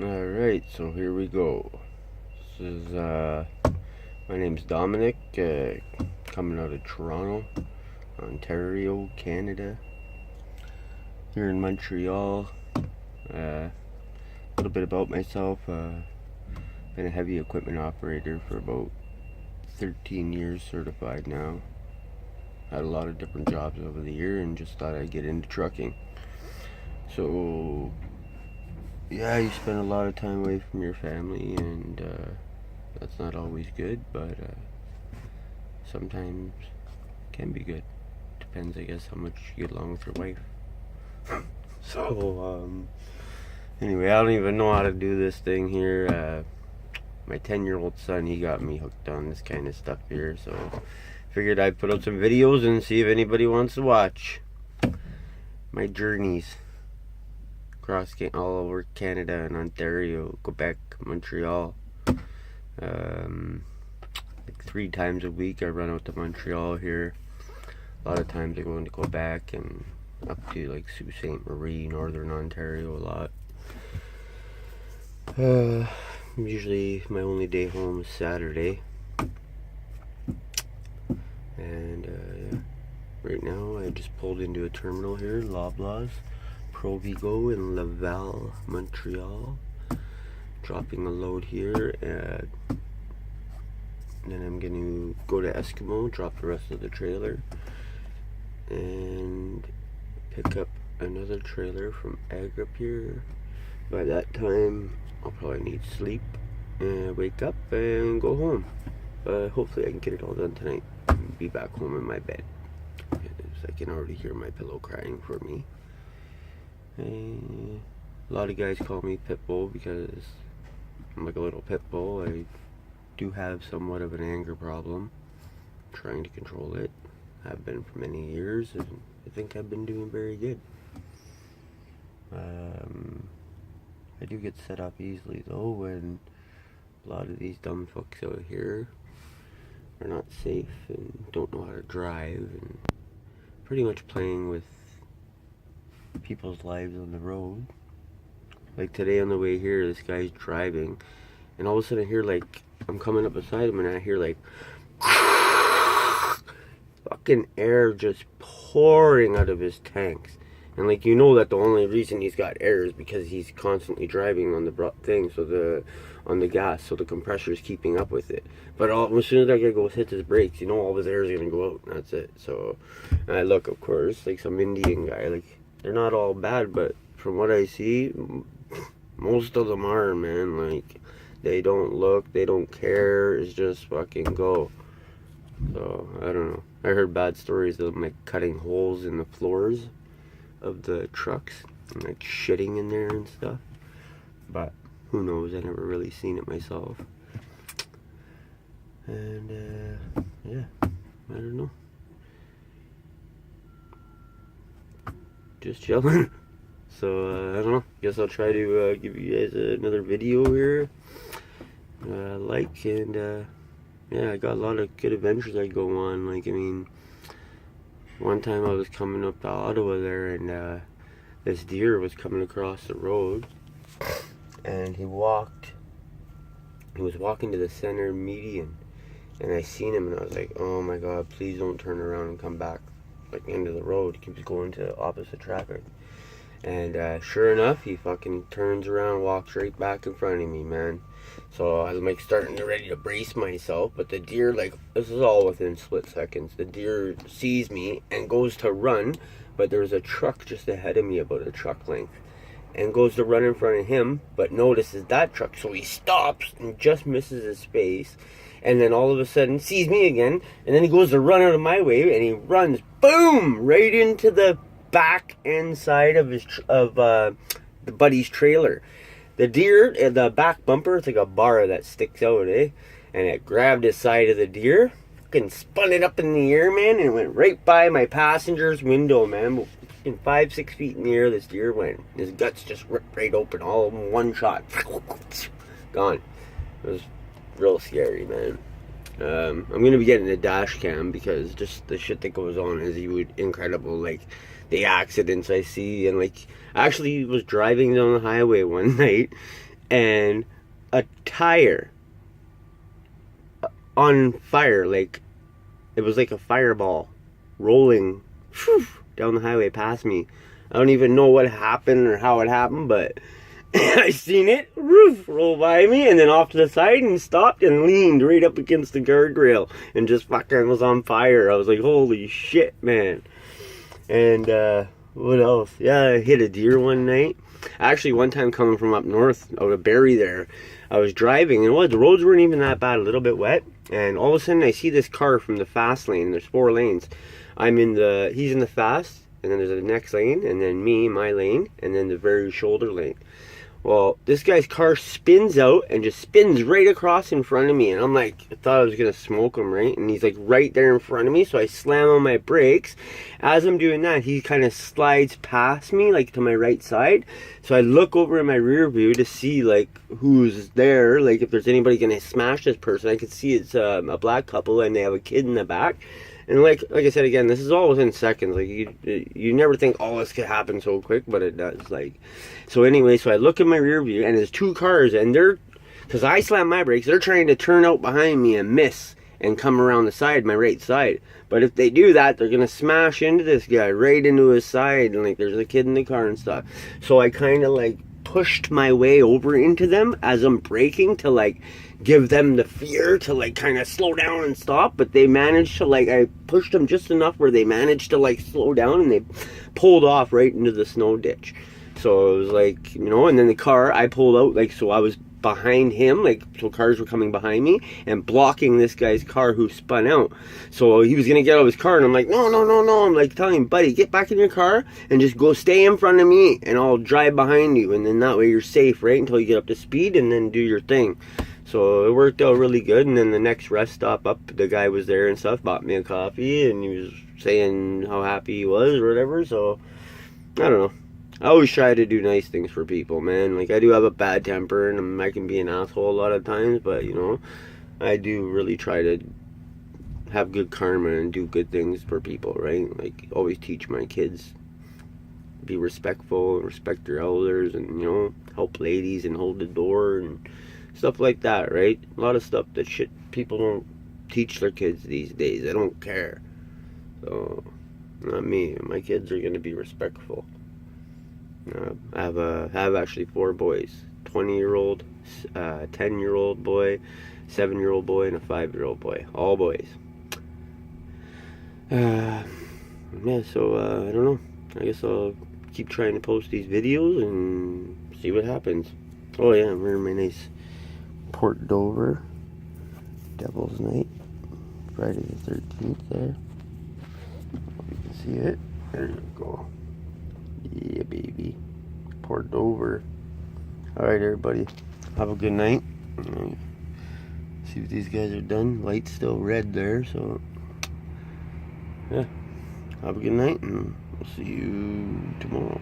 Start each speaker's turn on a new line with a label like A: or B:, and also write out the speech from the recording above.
A: Alright, so here we go. This is, my name's Dominic, coming out of Toronto, Ontario, Canada. Here in Montreal. A little bit about myself. Been a heavy equipment operator for about 13 years, certified now. Had a lot of different jobs over the year and just thought I'd get into trucking. So, yeah, you spend a lot of time away from your family, and that's not always good, but sometimes can be good. Depends, I guess, how much you get along with your wife. So, anyway, I don't even know how to do this thing here. My 10-year-old son, he got me hooked on this kind of stuff here, so figured I'd put out some videos and see if anybody wants to watch my journeys across all over Canada and Ontario, Quebec, Montreal. Like 3 times a week I run out to Montreal here. A lot of times I go into Quebec and up to like Sault Ste. Marie, Northern Ontario a lot. Usually my only day home is Saturday. And yeah, right now I just pulled into a terminal here, Loblaws, Provigo in Laval, Montreal. Dropping a load here, and then I'm going to go to Eskimo, drop the rest of the trailer, and pick up another trailer from Agripure. By that time, I'll probably need sleep, and wake up and go home. Hopefully I can get it all done tonight and be back home in my bed. I can already hear my pillow crying for me. And a lot of guys call me Pitbull because I'm like a little pit bull. I do have somewhat of an anger problem. I'm trying to control it. I've been for many years, and I think I've been doing very good. I do get set up easily though when a lot of these dumb fucks out here are not safe and don't know how to drive and pretty much playing with people's lives on the road. Like today on the way here, this guy's driving, and all of a sudden I hear like, I'm coming up beside him and I hear like fucking air just pouring out of his tanks. And like, you know that the only reason he's got air is because he's constantly driving on the thing, so on the gas, so the compressor is keeping up with it. But as soon as that guy goes hits his brakes, you know all his air is gonna go out, and that's it. So, and I look, of course, like some Indian guy, like they're not all bad, but from what I see, most of them are, man. Like, they don't look, they don't care, it's just fucking go. So, I don't know. I heard bad stories of them, like, cutting holes in the floors of the trucks, and, like, shitting in there and stuff. But, who knows, I never really seen it myself. And, yeah, I don't know. Just chilling. So, I don't know. Guess I'll try to give you guys another video here. Yeah, I got a lot of good adventures I go on. Like, I mean, one time I was coming up to Ottawa there, and this deer was coming across the road, and he was walking to the center median, and I seen him, and I was like, oh my god, please don't turn around and come back, like, into the road. He keeps going to opposite traffic. And sure enough, he fucking turns around, walks right back in front of me, man. So I'm like starting to ready to brace myself, but the deer, like, this is all within split seconds. The deer sees me and goes to run, but there's a truck just ahead of me, about a truck length, and goes to run in front of him, but notices that truck, so he stops and just misses his space, and then all of a sudden sees me again, and then he goes to run out of my way, and he runs, boom, right into the back end side of the buddy's trailer. The deer, the back bumper, it's like a bar that sticks out, and it grabbed his side of the deer, fucking spun it up in the air, man, and it went right by my passenger's window, man. In 5-6 feet in the air, this deer went. His guts just ripped right open, all in one shot. Gone. It was real scary, man. I'm gonna be getting a dash cam because just the shit that goes on is incredible. Like, the accidents I see, and like, I actually was driving down the highway one night, and a tire on fire. Like, it was like a fireball rolling down the highway past me. I don't even know what happened or how it happened, but I seen it roll by me and then off to the side and stopped and leaned right up against the guardrail and just fucking was on fire. I was like, holy shit, man. And what else? Yeah, I hit a deer one night. Actually, one time coming from up north out of Barrie there, I was driving and the roads weren't even that bad, a little bit wet, and all of a sudden I see this car from the fast lane. There's 4 lanes. He's in the fast, and then there's the next lane, and then me, my lane, and then the very shoulder lane. Well, this guy's car spins out and just spins right across in front of me. And I'm like, I thought I was going to smoke him, right? And he's like right there in front of me. So I slam on my brakes. As I'm doing that, he kind of slides past me, like to my right side. So I look over in my rear view to see like who's there. Like if there's anybody going to smash this person. I could see it's a black couple and they have a kid in the back. And like I said again, this is all within seconds. Like you never think all this could happen so quick, but it does. Like, so anyway, so I look in my rear view and there's 2 cars, and because I slammed my brakes, they're trying to turn out behind me and miss and come around the side, my right side. But if they do that, they're gonna smash into this guy right into his side, and like there's a kid in the car and stuff. So I kind of like pushed my way over into them as I'm braking to like give them the fear to like kind of slow down and stop, but they managed to like, I pushed them just enough where they managed to like slow down, and they pulled off right into the snow ditch. So it was like, you know, and then the car, I pulled out, like, so I was behind him, like, so cars were coming behind me and blocking this guy's car who spun out. So he was gonna get out of his car, and I'm like, no, I'm like telling him, buddy, get back in your car and just go stay in front of me and I'll drive behind you, and then that way you're safe, right, until you get up to speed and then do your thing. So it worked out really good. And then the next rest stop up, the guy was there and stuff, bought me a coffee, and he was saying how happy he was or whatever. So I don't know, I always try to do nice things for people, man. Like, I do have a bad temper and I can be an asshole a lot of times, but you know, I do really try to have good karma and do good things for people, right? Like, always teach my kids, be respectful and respect your elders, and you know, help ladies and hold the door and stuff like that, right? A lot of stuff that shit people don't teach their kids these days. They don't care. So, not me. My kids are going to be respectful. I have actually 4 boys. 20-year-old, 10-year-old boy, 7-year-old boy, and a 5-year-old boy. All boys. Yeah, so I don't know. I guess I'll keep trying to post these videos and see what happens. Oh yeah, I'm wearing my nice Port Dover Devil's Night, Friday the 13th there. Hope you can see it. There you go. Yeah, baby. Port Dover. Alright, everybody. Have a good night. See what these guys are done. Light's still red there, so yeah. Have a good night, and we'll see you tomorrow.